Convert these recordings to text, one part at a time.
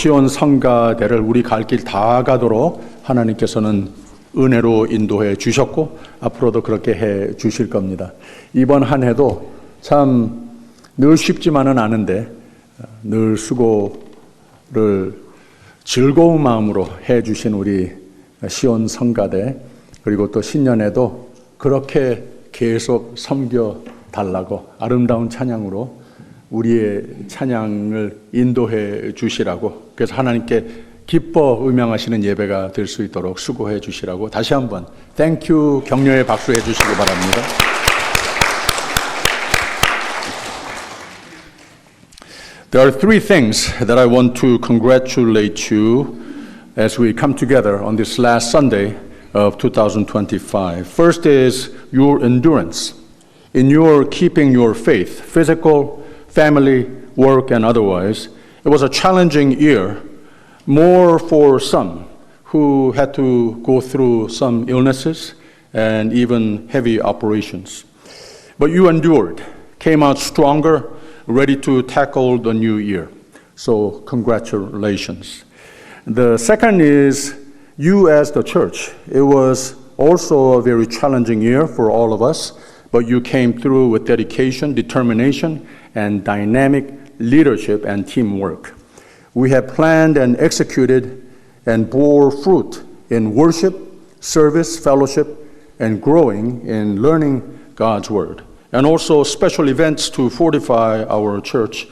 시온 성가대를 우리 갈 길 다 가도록 하나님께서는 은혜로 인도해 주셨고 앞으로도 그렇게 해 주실 겁니다. 이번 한 해도 참 늘 쉽지만은 않은데 늘 수고를 즐거운 마음으로 해 주신 우리 시온 성가대, 그리고 또 신년에도 그렇게 계속 섬겨 달라고 아름다운 찬양으로 우리의 찬양을 인도해 주시라고, 그래서 하나님께 기뻐 음양하시는 예배가 될 수 있도록 수고해 주시라고 다시 한번 땡큐 격려의 박수 해 주시기 바랍니다. There are three things that I want to congratulate you as we come together on this last Sunday of 2025. First is your endurance in your keeping your faith, physical, family, work, and otherwise. It was a challenging year, more for some who had to go through some illnesses and even heavy operations. But you endured, came out stronger, ready to tackle the new year. So congratulations. The second is you as the church. It was also a very challenging year for all of us, but you came through with dedication, determination, and dynamic leadership and teamwork. We have planned and executed and bore fruit in worship, service, fellowship, and growing in learning God's Word. And also special events to fortify our church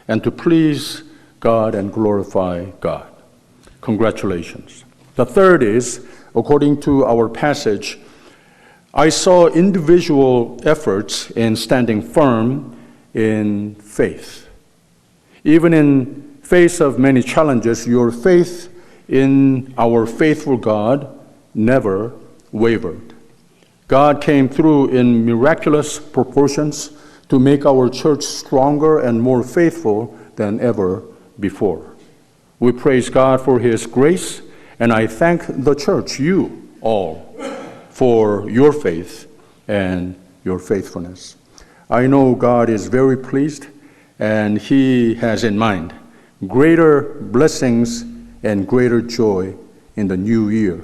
and to please God and glorify God. Congratulations. The third is, according to our passage, I saw individual efforts in standing firm in faith. Even in face of many challenges, your faith in our faithful God never wavered. God came through in miraculous proportions to make our church stronger and more faithful than ever before. We praise God for His grace, and I thank the church, you all, for your faith and your faithfulness. I know God is very pleased, and He has in mind greater blessings and greater joy in the new year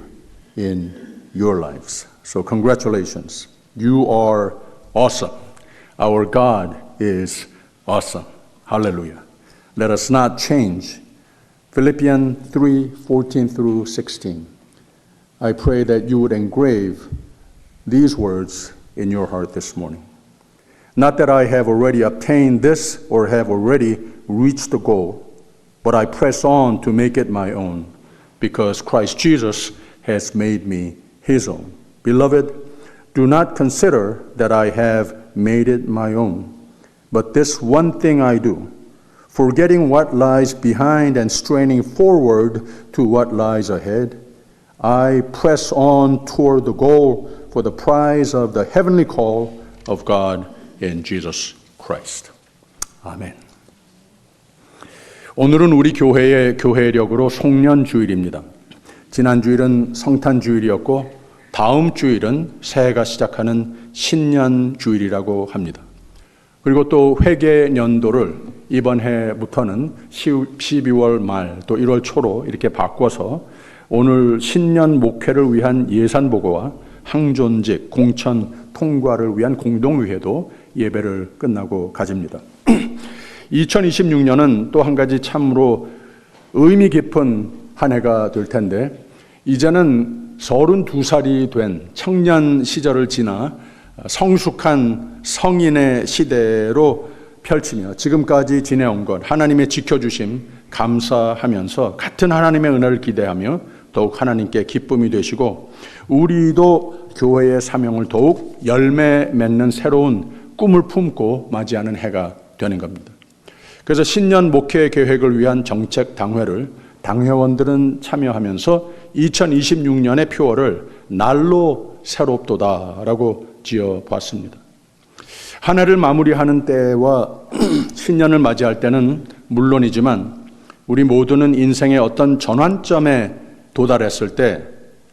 in your lives. So congratulations. You are awesome. Our God is awesome. Hallelujah. Let us not change. Philippians 3:14 through 16. I pray that you would engrave these words in your heart this morning. Not that I have already obtained this or have already reached the goal, but I press on to make it my own, because Christ Jesus has made me His own. Beloved, do not consider that I have made it my own, but this one thing I do, forgetting what lies behind and straining forward to what lies ahead, I press on toward the goal for the prize of the heavenly call of God in Jesus Christ. 아멘. 오늘은 우리 교회의 교회력으로 송년주일입니다. 지난 주일은 성탄주일이었고 다음 주일은 새해가 시작하는 신년주일이라고 합니다. 그리고 또 회계년도를 이번 해부터는 12월 말 또 1월 초로 이렇게 바꿔서 오늘 신년 목회를 위한 예산보고와 항존직, 공천 통과를 위한 공동의회도 예배를 끝나고 가집니다. 2026년은 또 한 가지 참으로 의미 깊은 한 해가 될 텐데, 이제는 32살이 된 청년 시절을 지나 성숙한 성인의 시대로 펼치며 지금까지 지내온 것, 하나님의 지켜주심 감사하면서 같은 하나님의 은혜를 기대하며 더욱 하나님께 기쁨이 되시고, 우리도 교회의 사명을 더욱 열매 맺는 새로운 꿈을 품고 맞이하는 해가 되는 겁니다. 그래서 신년 목회 계획을 위한 정책 당회를 당회원들은 참여하면서 2026년의 표어를 날로 새롭도다라고 지어봤습니다. 한 해를 마무리하는 때와 신년을 맞이할 때는 물론이지만 우리 모두는 인생의 어떤 전환점에 도달했을 때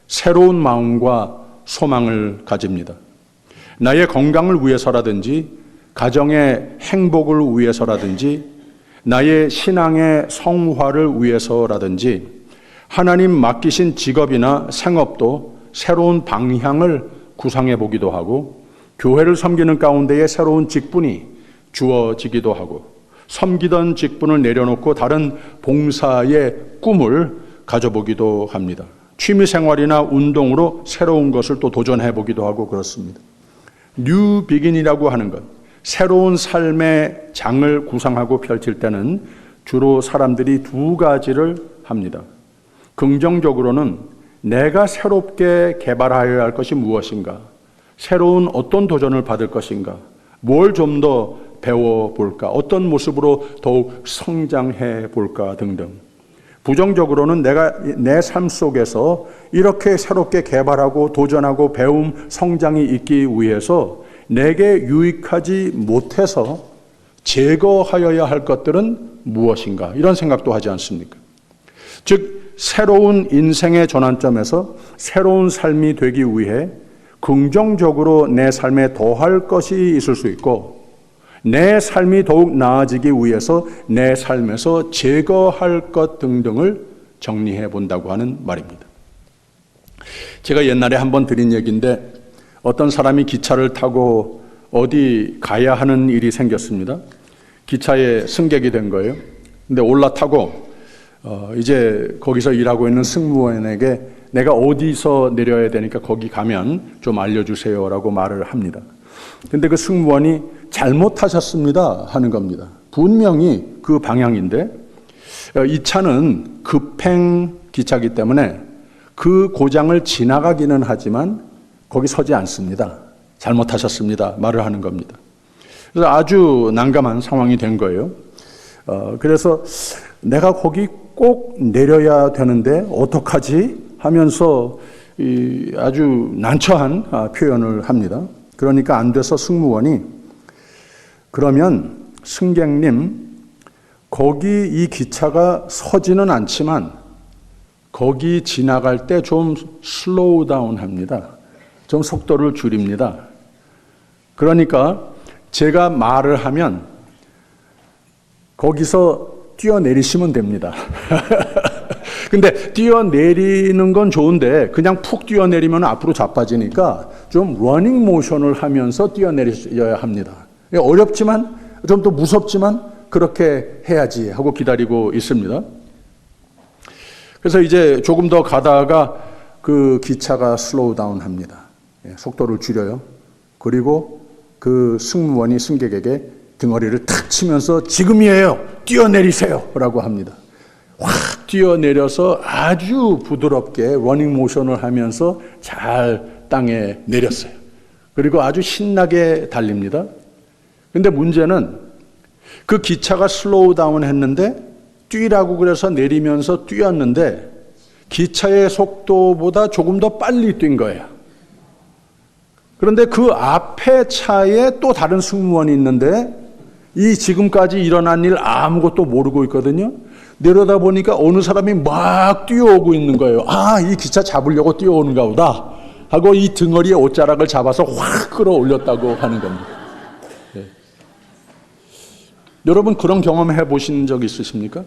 새로운 마음과 소망을 가집니다. 나의 건강을 위해서라든지 가정의 행복을 위해서라든지 나의 신앙의 성화를 위해서라든지 하나님 맡기신 직업이나 생업도 새로운 방향을 구상해 보기도 하고 교회를 섬기는 가운데에 새로운 직분이 주어지기도 하고 섬기던 직분을 내려놓고 다른 봉사의 꿈을 가져보기도 합니다. 취미생활이나 운동으로 새로운 것을 또 도전해 보기도 하고 그렇습니다. 뉴 비긴이라고 하는 것, 새로운 삶의 장을 구상하고 펼칠 때는 주로 사람들이 두 가지를 합니다. 긍정적으로는 내가 새롭게 개발하여야 할 것이 무엇인가, 새로운 어떤 도전을 받을 것인가, 뭘 좀 더 배워볼까, 어떤 모습으로 더욱 성장해 볼까 등등. 부정적으로는 내가 내 삶 속에서 이렇게 새롭게 개발하고 도전하고 배움, 성장이 있기 위해서 내게 유익하지 못해서 제거하여야 할 것들은 무엇인가, 이런 생각도 하지 않습니까? 즉 새로운 인생의 전환점에서 새로운 삶이 되기 위해 긍정적으로 내 삶에 더할 것이 있을 수 있고 내 삶이 더욱 나아지기 위해서 내 삶에서 제거할 것 등등을 정리해 본다고 하는 말입니다. 제가 옛날에 한번 드린 얘기인데 어떤 사람이 기차를 타고 어디 가야 하는 일이 생겼습니다. 기차에 승객이 된 거예요. 근데 올라타고 이제 거기서 일하고 있는 승무원에게 내가 어디서 내려야 되니까 거기 가면 좀 알려주세요라고 말을 합니다. 근데 그 승무원이 잘못하셨습니다 하는 겁니다. 분명히 그 방향인데 이 차는 급행 기차이기 때문에 그 고장을 지나가기는 하지만 거기 서지 않습니다. 잘못하셨습니다 말을 하는 겁니다. 그래서 아주 난감한 상황이 된 거예요. 그래서 내가 거기 꼭 내려야 되는데 어떡하지 하면서 아주 난처한 표현을 합니다. 그러니까 안 돼서 승무원이 그러면 승객님 거기 이 기차가 서지는 않지만 거기 지나갈 때 좀 슬로우 다운 합니다. 좀 속도를 줄입니다. 그러니까 제가 말을 하면 거기서 뛰어내리시면 됩니다. 근데 뛰어내리는 건 좋은데 그냥 푹 뛰어내리면 앞으로 자빠지니까 좀 러닝 모션을 하면서 뛰어내려야 합니다. 어렵지만 좀 더 무섭지만 그렇게 해야지 하고 기다리고 있습니다. 그래서 이제 조금 더 가다가 그 기차가 슬로우 다운 합니다. 속도를 줄여요. 그리고 그 승무원이 승객에게 등허리를 탁 치면서 지금이에요. 뛰어내리세요. 라고 합니다. 확 뛰어내려서 아주 부드럽게 러닝 모션을 하면서 잘 땅에 내렸어요. 그리고 아주 신나게 달립니다. 근데 문제는 그 기차가 슬로우 다운 했는데 뛰라고 그래서 내리면서 뛰었는데 기차의 속도보다 조금 더 빨리 뛴 거예요. 그런데 그 앞에 차에 또 다른 승무원이 있는데 이 지금까지 일어난 일 아무것도 모르고 있거든요. 내려다 보니까 어느 사람이 막 뛰어오고 있는 거예요. 아, 이 기차 잡으려고 뛰어오는가 보다 하고 이 등허리에 옷자락을 잡아서 확 끌어올렸다고 하는 겁니다. 네. 여러분 그런 경험 해보신 적 있으십니까?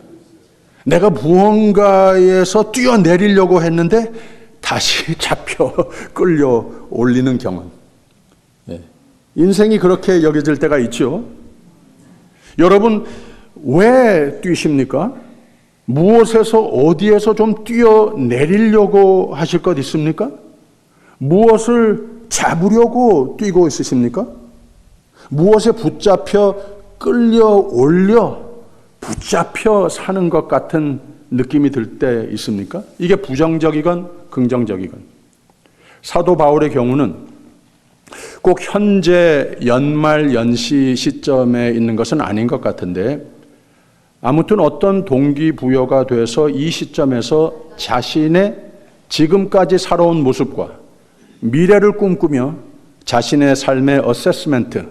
내가 무언가에서 뛰어내리려고 했는데 다시 잡혀 끌려 올리는 경험. 네. 인생이 그렇게 여겨질 때가 있죠. 여러분 왜 뛰십니까? 무엇에서 어디에서 좀 뛰어내리려고 하실 것 있습니까? 무엇을 잡으려고 뛰고 있으십니까? 무엇에 붙잡혀 끌려올려 붙잡혀 사는 것 같은 느낌이 들 때 있습니까? 이게 부정적이건 긍정적이건. 사도 바울의 경우는 꼭 현재 연말 연시 시점에 있는 것은 아닌 것 같은데 아무튼 어떤 동기부여가 돼서 이 시점에서 자신의 지금까지 살아온 모습과 미래를 꿈꾸며 자신의 삶의 어세스멘트,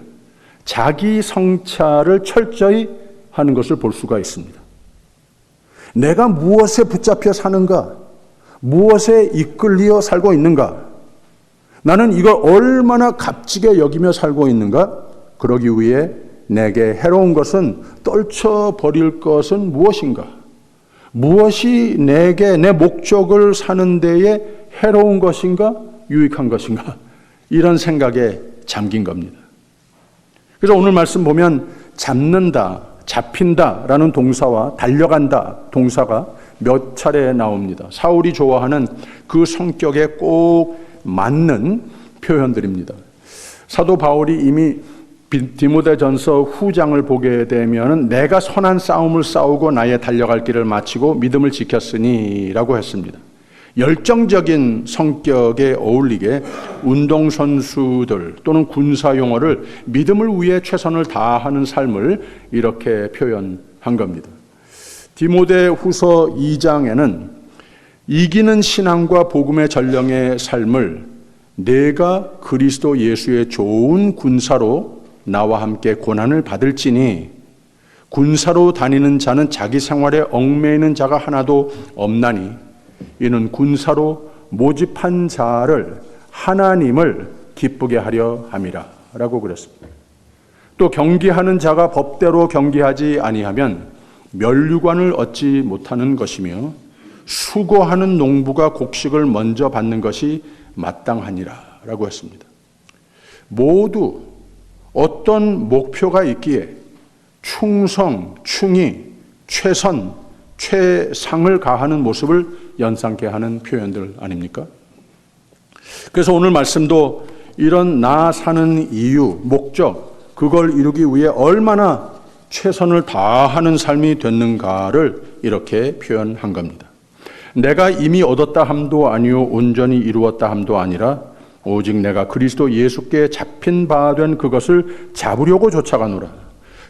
자기 성찰을 철저히 하는 것을 볼 수가 있습니다. 내가 무엇에 붙잡혀 사는가? 무엇에 이끌려 살고 있는가? 나는 이걸 얼마나 값지게 여기며 살고 있는가? 그러기 위해 내게 해로운 것은 떨쳐버릴 것은 무엇인가? 무엇이 내게 내 목적을 사는 데에 해로운 것인가? 유익한 것인가? 이런 생각에 잠긴 겁니다. 그래서 오늘 말씀 보면 잡는다, 잡힌다라는 동사와 달려간다 동사가 몇 차례 나옵니다. 사울이 좋아하는 그 성격에 꼭 맞는 표현들입니다. 사도 바울이 이미 디모데전서 후장을 보게 되면 내가 선한 싸움을 싸우고 나의 달려갈 길을 마치고 믿음을 지켰으니라고 했습니다. 열정적인 성격에 어울리게 운동선수들 또는 군사 용어를 믿음을 위해 최선을 다하는 삶을 이렇게 표현한 겁니다. 디모데 후서 2장에는 이기는 신앙과 복음의 전령의 삶을 내가 그리스도 예수의 좋은 군사로 나와 함께 고난을 받을지니 군사로 다니는 자는 자기 생활에 얽매이는 자가 하나도 없나니 이는 군사로 모집한 자를 하나님을 기쁘게 하려 함이라 라고 그랬습니다. 또 경기하는 자가 법대로 경기하지 아니하면 면류관을 얻지 못하는 것이며 수고하는 농부가 곡식을 먼저 받는 것이 마땅하니라 라고 했습니다. 모두 어떤 목표가 있기에 충성, 충의, 최선, 최상을 가하는 모습을 연상케 하는 표현들 아닙니까? 그래서 오늘 말씀도 이런 나 사는 이유, 목적, 그걸 이루기 위해 얼마나 최선을 다하는 삶이 됐는가를 이렇게 표현한 겁니다. 내가 이미 얻었다 함도 아니요 온전히 이루었다 함도 아니라 오직 내가 그리스도 예수께 잡힌 바 된 그것을 잡으려고 쫓아가노라.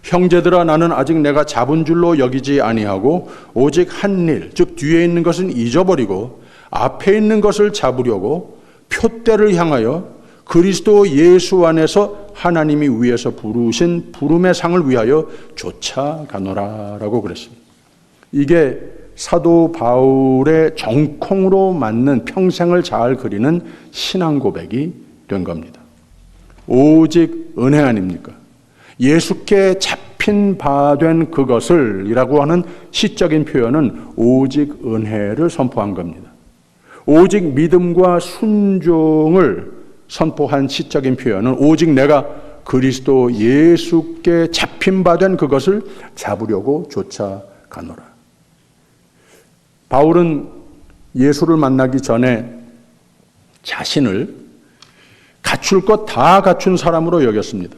형제들아 나는 아직 내가 잡은 줄로 여기지 아니하고 오직 한 일, 즉 뒤에 있는 것은 잊어버리고 앞에 있는 것을 잡으려고 표대를 향하여 그리스도 예수 안에서 하나님이 위에서 부르신 부름의 상을 위하여 쫓아가노라 라고 그랬습니다. 이게 사도 바울의 정콩으로 맞는 평생을 잘 그리는 신앙 고백이 된 겁니다. 오직 은혜 아닙니까? 예수께 잡힌 바 된 그것을 이라고 하는 시적인 표현은 오직 은혜를 선포한 겁니다. 오직 믿음과 순종을 선포한 시적인 표현은 오직 내가 그리스도 예수께 잡힌 바 된 그것을 잡으려고 쫓아가노라. 바울은 예수를 만나기 전에 자신을 갖출 것 다 갖춘 사람으로 여겼습니다.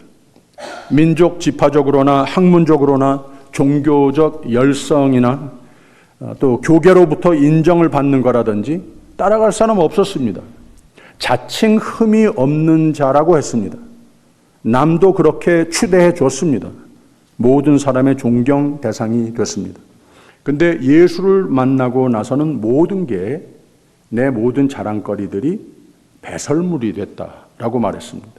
민족 지파적으로나 학문적으로나 종교적 열성이나 또 교계로부터 인정을 받는 거라든지 따라갈 사람 없었습니다. 자칭 흠이 없는 자라고 했습니다. 남도 그렇게 추대해 줬습니다. 모든 사람의 존경 대상이 됐습니다. 근데 예수를 만나고 나서는 모든 게 내 모든 자랑거리들이 배설물이 됐다라고 말했습니다.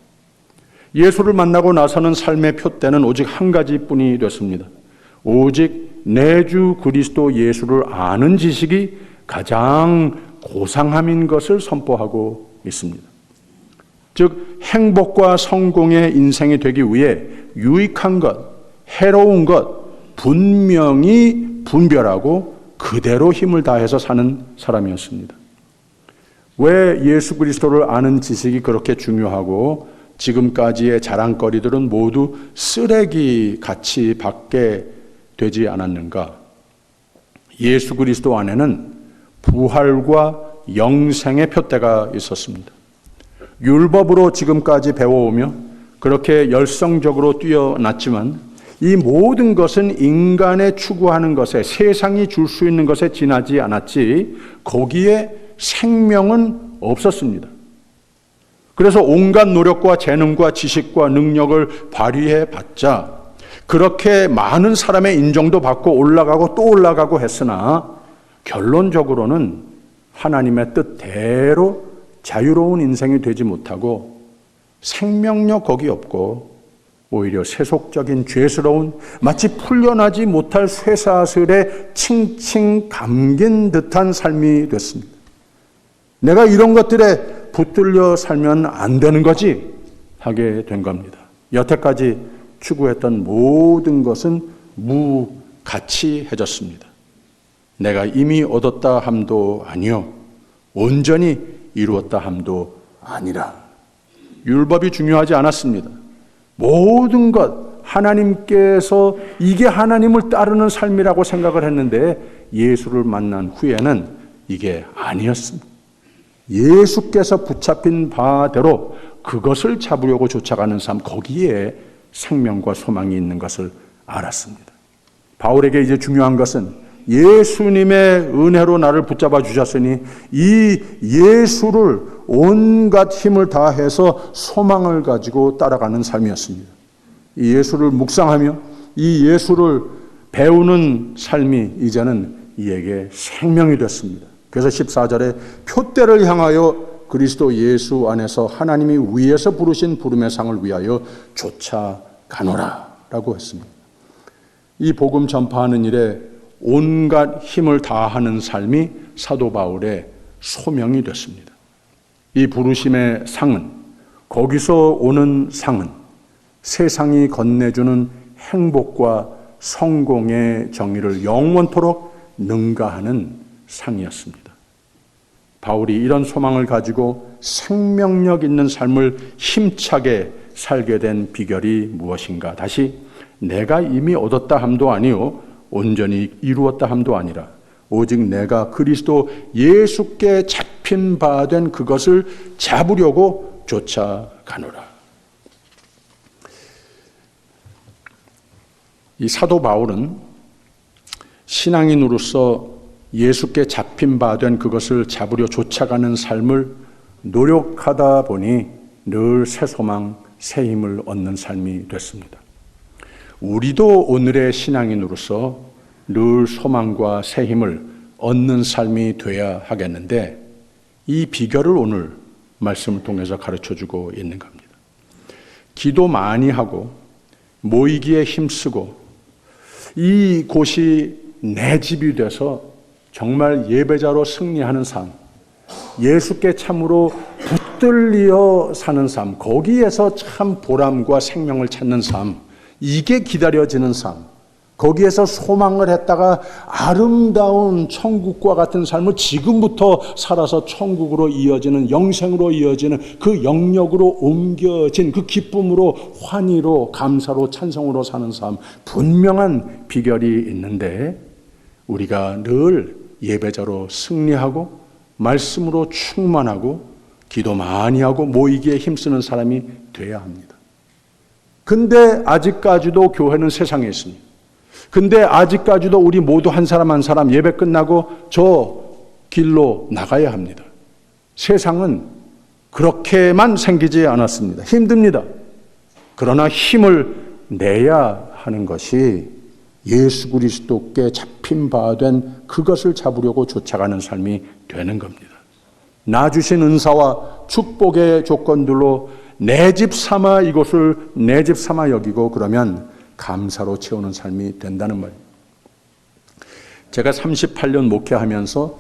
예수를 만나고 나서는 삶의 표대는 오직 한 가지뿐이 됐습니다. 오직 내 주 그리스도 예수를 아는 지식이 가장 고상함인 것을 선포하고 있습니다. 즉 행복과 성공의 인생이 되기 위해 유익한 것, 해로운 것 분명히 분별하고 그대로 힘을 다해서 사는 사람이었습니다. 왜 예수 그리스도를 아는 지식이 그렇게 중요하고 지금까지의 자랑거리들은 모두 쓰레기 같이 받게 되지 않았는가? 예수 그리스도 안에는 부활과 영생의 표대가 있었습니다. 율법으로 지금까지 배워오며 그렇게 열성적으로 뛰어났지만 이 모든 것은 인간의 추구하는 것에, 세상이 줄 수 있는 것에 지나지 않았지 거기에 생명은 없었습니다. 그래서 온갖 노력과 재능과 지식과 능력을 발휘해 봤자 그렇게 많은 사람의 인정도 받고 올라가고 또 올라가고 했으나 결론적으로는 하나님의 뜻대로 자유로운 인생이 되지 못하고 생명력 거기 없고 오히려 세속적인 죄스러운 마치 풀려나지 못할 쇠사슬에 칭칭 감긴 듯한 삶이 됐습니다. 내가 이런 것들에 붙들려 살면 안 되는 거지 하게 된 겁니다. 여태까지 추구했던 모든 것은 무가치해졌습니다. 내가 이미 얻었다 함도 아니요 온전히 이루었다 함도 아니라. 율법이 중요하지 않았습니다. 모든 것 하나님께서 이게 하나님을 따르는 삶이라고 생각을 했는데 예수를 만난 후에는 이게 아니었습니다. 예수께서 붙잡힌 바대로 그것을 잡으려고 쫓아가는 삶, 거기에 생명과 소망이 있는 것을 알았습니다. 바울에게 이제 중요한 것은 예수님의 은혜로 나를 붙잡아 주셨으니 이 예수를 온갖 힘을 다해서 소망을 가지고 따라가는 삶이었습니다. 이 예수를 묵상하며 이 예수를 배우는 삶이 이제는 이에게 생명이 됐습니다. 그래서 14절에 표대를 향하여 그리스도 예수 안에서 하나님이 위에서 부르신 부름의 상을 위하여 쫓아가노라 라고 했습니다. 이 복음 전파하는 일에 온갖 힘을 다하는 삶이 사도 바울의 소명이 됐습니다. 이 부르심의 상은, 거기서 오는 상은 세상이 건네주는 행복과 성공의 정의를 영원토록 능가하는 상이었습니다. 바울이 이런 소망을 가지고 생명력 있는 삶을 힘차게 살게 된 비결이 무엇인가? 다시 내가 이미 얻었다 함도 아니요 온전히 이루었다 함도 아니라 오직 내가 그리스도 예수께 잡힌 바 된 그것을 잡으려고 쫓아가노라. 이 사도 바울은 신앙인으로서 예수께 잡힌 바 된 그것을 잡으려 쫓아가는 삶을 노력하다 보니 늘 새 소망, 새 힘을 얻는 삶이 됐습니다. 우리도 오늘의 신앙인으로서 늘 소망과 새 힘을 얻는 삶이 돼야 하겠는데 이 비결을 오늘 말씀을 통해서 가르쳐주고 있는 겁니다. 기도 많이 하고 모이기에 힘쓰고 이 곳이 내 집이 돼서 정말 예배자로 승리하는 삶, 예수께 참으로 붙들려 사는 삶, 거기에서 참 보람과 생명을 찾는 삶, 이게 기다려지는 삶, 거기에서 소망을 했다가 아름다운 천국과 같은 삶을 지금부터 살아서 천국으로 이어지는, 영생으로 이어지는 그 영역으로 옮겨진 그 기쁨으로, 환희로, 감사로, 찬송으로 사는 삶, 분명한 비결이 있는데 우리가 늘 예배자로 승리하고 말씀으로 충만하고 기도 많이 하고 모이기에 힘쓰는 사람이 돼야 합니다. 근데 아직까지도 교회는 세상에 있습니다. 근데 아직까지도 우리 모두 한 사람 한 사람 예배 끝나고 저 길로 나가야 합니다. 세상은 그렇게만 생기지 않았습니다. 힘듭니다. 그러나 힘을 내야 하는 것이 예수 그리스도께 잡힌 바 된 그것을 잡으려고 쫓아가는 삶이 되는 겁니다. 나 주신 은사와 축복의 조건들로 내 집 삼아 이곳을 내 집 삼아 여기고 그러면 감사로 채우는 삶이 된다는 말입니다. 제가 38년 목회하면서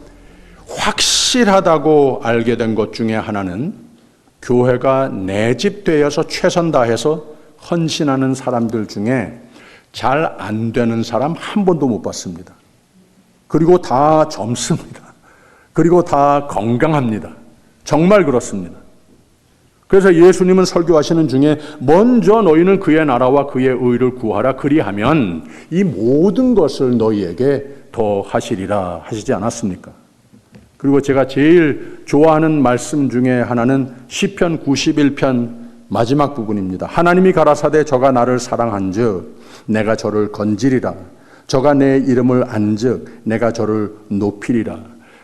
확실하다고 알게 된 것 중에 하나는 교회가 내 집 되어서 최선 다해서 헌신하는 사람들 중에 잘 안 되는 사람 한 번도 못 봤습니다. 그리고 다 젊습니다. 그리고 다 건강합니다. 정말 그렇습니다. 그래서 예수님은 설교하시는 중에 먼저 너희는 그의 나라와 그의 의를 구하라 그리하면 이 모든 것을 너희에게 더 하시리라 하시지 않았습니까? 그리고 제가 제일 좋아하는 말씀 중에 하나는 시편 91편 마지막 부분입니다. 하나님이 가라사대 저가 나를 사랑한즉 내가 저를 건지리라. 저가 내 이름을 안즉 내가 저를 높이리라.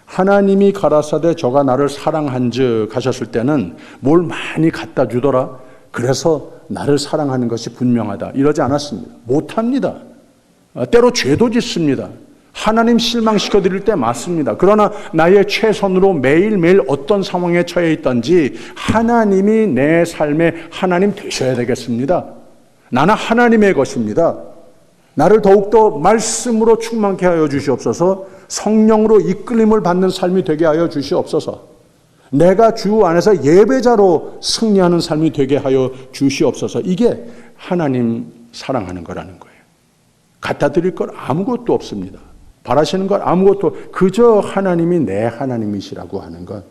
하나님이 가라사대 저가 나를 사랑한즉 하셨을 때는 뭘 많이 갖다 주더라. 그래서 나를 사랑하는 것이 분명하다. 이러지 않았습니다. 못합니다. 때로 죄도 짓습니다. 하나님 실망시켜 드릴 때 맞습니다. 그러나 나의 최선으로 매일매일 어떤 상황에 처해 있든지 하나님이 내 삶의 하나님 되셔야 되겠습니다. 나는 하나님의 것입니다. 나를 더욱더 말씀으로 충만케 하여 주시옵소서. 성령으로 이끌림을 받는 삶이 되게 하여 주시옵소서. 내가 주 안에서 예배자로 승리하는 삶이 되게 하여 주시옵소서. 이게 하나님 사랑하는 거라는 거예요. 갖다 드릴 것 아무것도 없습니다. 바라시는 것 아무것도, 그저 하나님이 내 하나님이시라고 하는 것,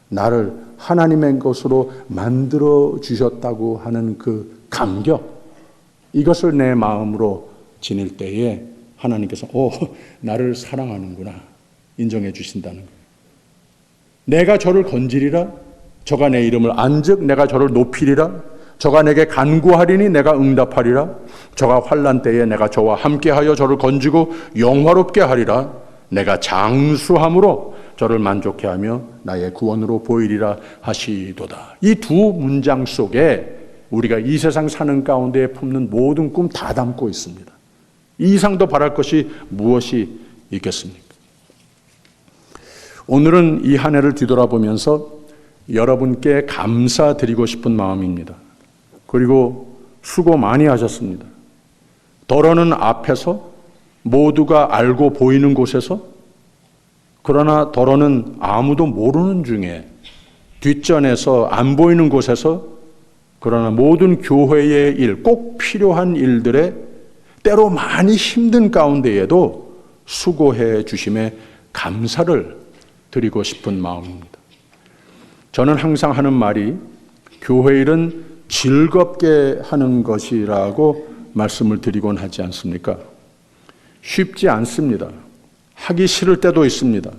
나를 하나님의 것으로 만들어 주셨다고 하는 그 감격, 이것을 내 마음으로 지닐 때에 하나님께서 나를 사랑하는구나 인정해 주신다는 거예요. 내가 저를 건지리라, 저가 내 이름을 안즉 내가 저를 높이리라, 저가 내게 간구하리니 내가 응답하리라, 저가 환난 때에 내가 저와 함께하여 저를 건지고 영화롭게 하리라, 내가 장수함으로 저를 만족해 하며 나의 구원으로 보이리라 하시도다. 이 두 문장 속에 우리가 이 세상 사는 가운데 품는 모든 꿈 다 담고 있습니다. 이 이상 더 바랄 것이 무엇이 있겠습니까? 오늘은 이 한 해를 뒤돌아보면서 여러분께 감사드리고 싶은 마음입니다. 그리고 수고 많이 하셨습니다. 더러는 앞에서, 모두가 알고 보이는 곳에서, 그러나 더러는 아무도 모르는 중에 뒷전에서 안 보이는 곳에서, 그러나 모든 교회의 일, 꼭 필요한 일들에 때로 많이 힘든 가운데에도 수고해 주심에 감사를 드리고 싶은 마음입니다. 저는 항상 하는 말이 교회 일은 즐겁게 하는 것이라고 말씀을 드리곤 하지 않습니까? 쉽지 않습니다. 하기 싫을 때도 있습니다.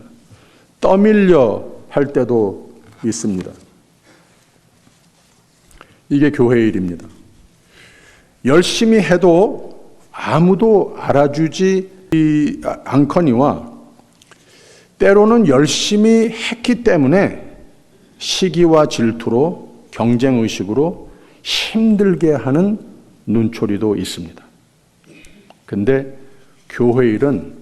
떠밀려 할 때도 있습니다. 이게 교회 일입니다. 열심히 해도 아무도 알아주지 않거니와 때로는 열심히 했기 때문에 시기와 질투로 경쟁의식으로 힘들게 하는 눈초리도 있습니다. 근데 교회 일은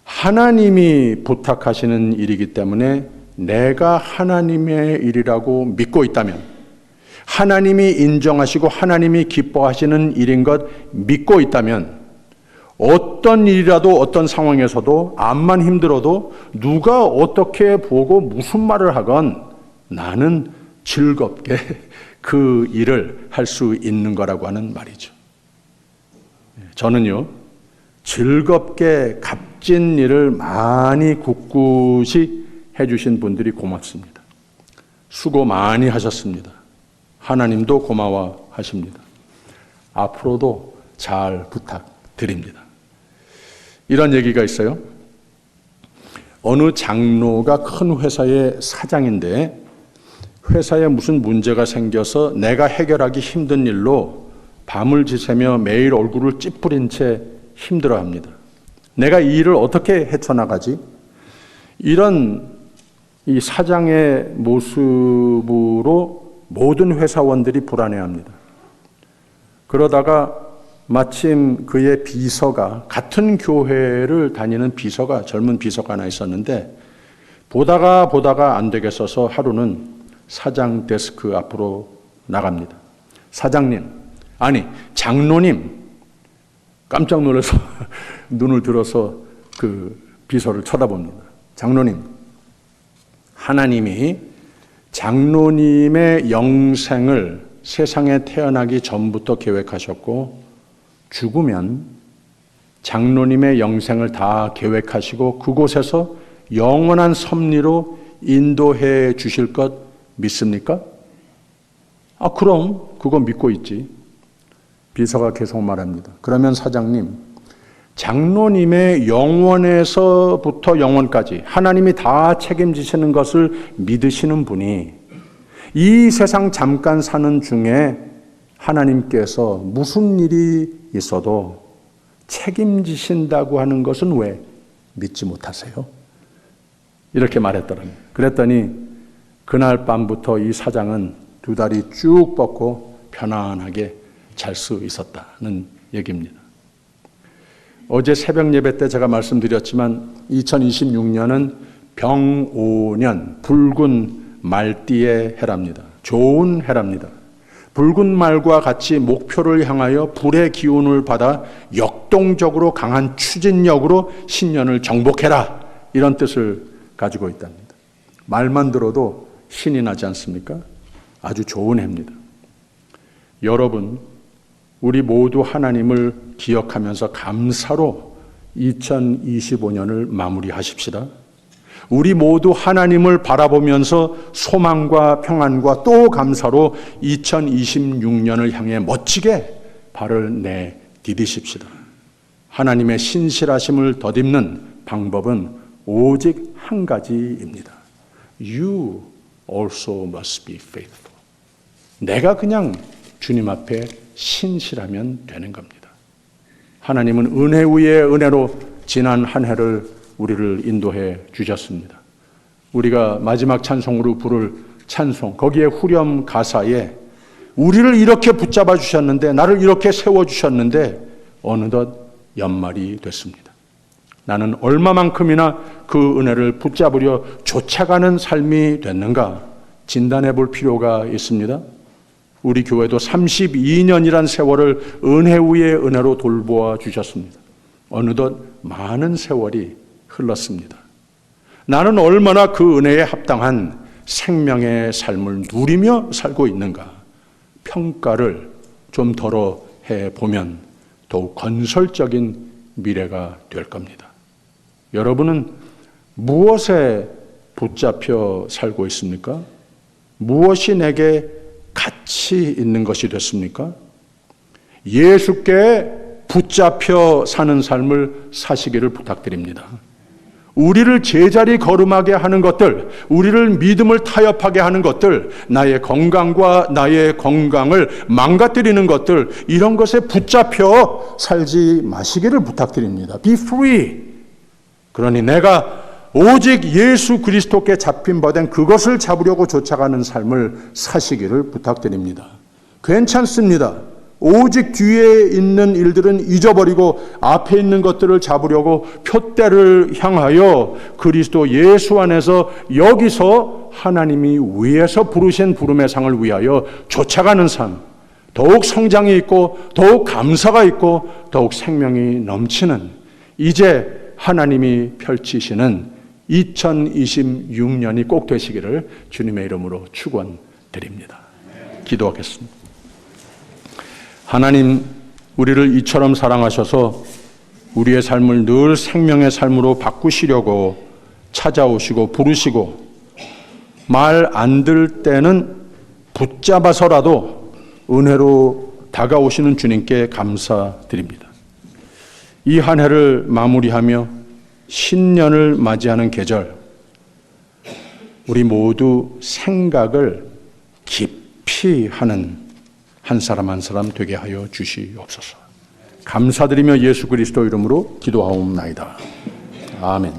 하나님이 부탁하시는 일이기 때문에 내가 하나님의 일이라고 믿고 있다면, 하나님이 인정하시고 하나님이 기뻐하시는 일인 것 믿고 있다면, 어떤 일이라도 어떤 상황에서도 암만 힘들어도 누가 어떻게 보고 무슨 말을 하건 나는 즐겁게 그 일을 할 수 있는 거라고 하는 말이죠. 저는요, 즐겁게 값진 일을 많이 굳굳이 해주신 분들이 고맙습니다. 수고 많이 하셨습니다. 하나님도 고마워하십니다. 앞으로도 잘 부탁드립니다. 이런 얘기가 있어요. 어느 장로가 큰 회사의 사장인데 회사에 무슨 문제가 생겨서 내가 해결하기 힘든 일로 밤을 지새며 매일 얼굴을 찌푸린 채 힘들어합니다. 내가 이 일을 어떻게 헤쳐나가지? 이런 이 사장의 모습으로 모든 회사원들이 불안해합니다. 그러다가 마침 그의 비서가, 같은 교회를 다니는 비서가, 젊은 비서가 하나 있었는데 보다가 안 되겠어서 하루는 사장 데스크 앞으로 나갑니다. 사장님, 아니 장로님, 깜짝 놀라서 눈을 들어서 그 비서를 쳐다봅니다. 장로님, 하나님이 장로님의 영생을 세상에 태어나기 전부터 계획하셨고 죽으면 장로님의 영생을 다 계획하시고 그곳에서 영원한 섭리로 인도해 주실 것 믿습니까? 그럼 그거 믿고 있지. 비서가 계속 말합니다. 그러면 사장님, 장로님의 영원에서부터 영원까지 하나님이 다 책임지시는 것을 믿으시는 분이 이 세상 잠깐 사는 중에 하나님께서 무슨 일이 있어도 책임지신다고 하는 것은 왜 믿지 못하세요? 이렇게 말했더라고요. 그랬더니 그날 밤부터 이 사장은 두 다리 쭉 뻗고 편안하게 잘 수 있었다는 얘기입니다. 어제 새벽 예배 때 제가 말씀드렸지만 2026년은 병오년, 붉은 말띠의 해랍니다. 좋은 해랍니다. 붉은 말과 같이 목표를 향하여 불의 기운을 받아 역동적으로 강한 추진력으로 신년을 정복해라, 이런 뜻을 가지고 있답니다. 말만 들어도 신이 나지 않습니까? 아주 좋은 해입니다. 여러분, 우리 모두 하나님을 기억하면서 감사로 2025년을 마무리하십시다. 우리 모두 하나님을 바라보면서 소망과 평안과 또 감사로 2026년을 향해 멋지게 발을 내디디십시다. 하나님의 신실하심을 덧입는 방법은 오직 한 가지입니다. You also must be faithful. 내가 그냥 주님 앞에 신실하면 되는 겁니다. 하나님은 은혜 위에 은혜로 지난 한 해를 우리를 인도해 주셨습니다. 우리가 마지막 찬송으로 부를 찬송, 거기에 후렴 가사에 우리를 이렇게 붙잡아 주셨는데, 나를 이렇게 세워 주셨는데 어느덧 연말이 됐습니다. 나는 얼마만큼이나 그 은혜를 붙잡으려 쫓아가는 삶이 됐는가 진단해 볼 필요가 있습니다. 우리 교회도 32년이란 세월을 은혜 위에 은혜로 돌보아 주셨습니다. 어느덧 많은 세월이 흘렀습니다. 나는 얼마나 그 은혜에 합당한 생명의 삶을 누리며 살고 있는가 평가를 좀 덜어 해보면 더욱 건설적인 미래가 될 겁니다. 여러분은 무엇에 붙잡혀 살고 있습니까? 무엇이 내게 가치 있는 것이 됐습니까? 예수께 붙잡혀 사는 삶을 사시기를 부탁드립니다. 우리를 제자리 걸음하게 하는 것들, 우리를 믿음을 타협하게 하는 것들, 나의 건강과 나의 건강을 망가뜨리는 것들, 이런 것에 붙잡혀 살지 마시기를 부탁드립니다. Be free. 그러니 내가 오직 예수 그리스도께 잡힌 바 된 그것을 잡으려고 쫓아가는 삶을 사시기를 부탁드립니다. 괜찮습니다. 오직 뒤에 있는 일들은 잊어버리고 앞에 있는 것들을 잡으려고 표대를 향하여 그리스도 예수 안에서 여기서 하나님이 위에서 부르신 부름의 상을 위하여 쫓아가는 삶, 더욱 성장이 있고 더욱 감사가 있고 더욱 생명이 넘치는, 이제 하나님이 펼치시는 2026년이 꼭 되시기를 주님의 이름으로 축원드립니다. 기도하겠습니다. 하나님, 우리를 이처럼 사랑하셔서 우리의 삶을 늘 생명의 삶으로 바꾸시려고 찾아오시고 부르시고 말 안 들 때는 붙잡아서라도 은혜로 다가오시는 주님께 감사드립니다. 이 한 해를 마무리하며 신년을 맞이하는 계절, 우리 모두 생각을 깊이 하는 한 사람 한 사람 되게 하여 주시옵소서. 감사드리며 예수 그리스도 이름으로 기도하옵나이다. 아멘.